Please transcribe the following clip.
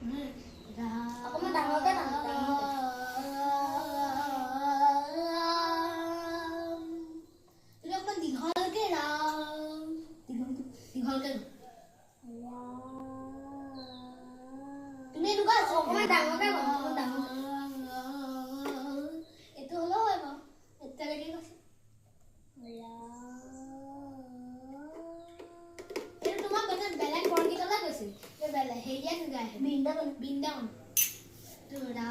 অকমান ডাঙৰকে তুমি অকমান দীঘলকে দীঘলকে তুমি এনেকুৱা অকমান ডাঙৰকে এইটো হ'লেও হয় বাৰু এতিয়ালৈকে কৈছে এইটো তোমাৰ বেলেগ বৰগীতলৈ গৈছিল হেৰিয়া গাই বৃন্দাবন তোৰা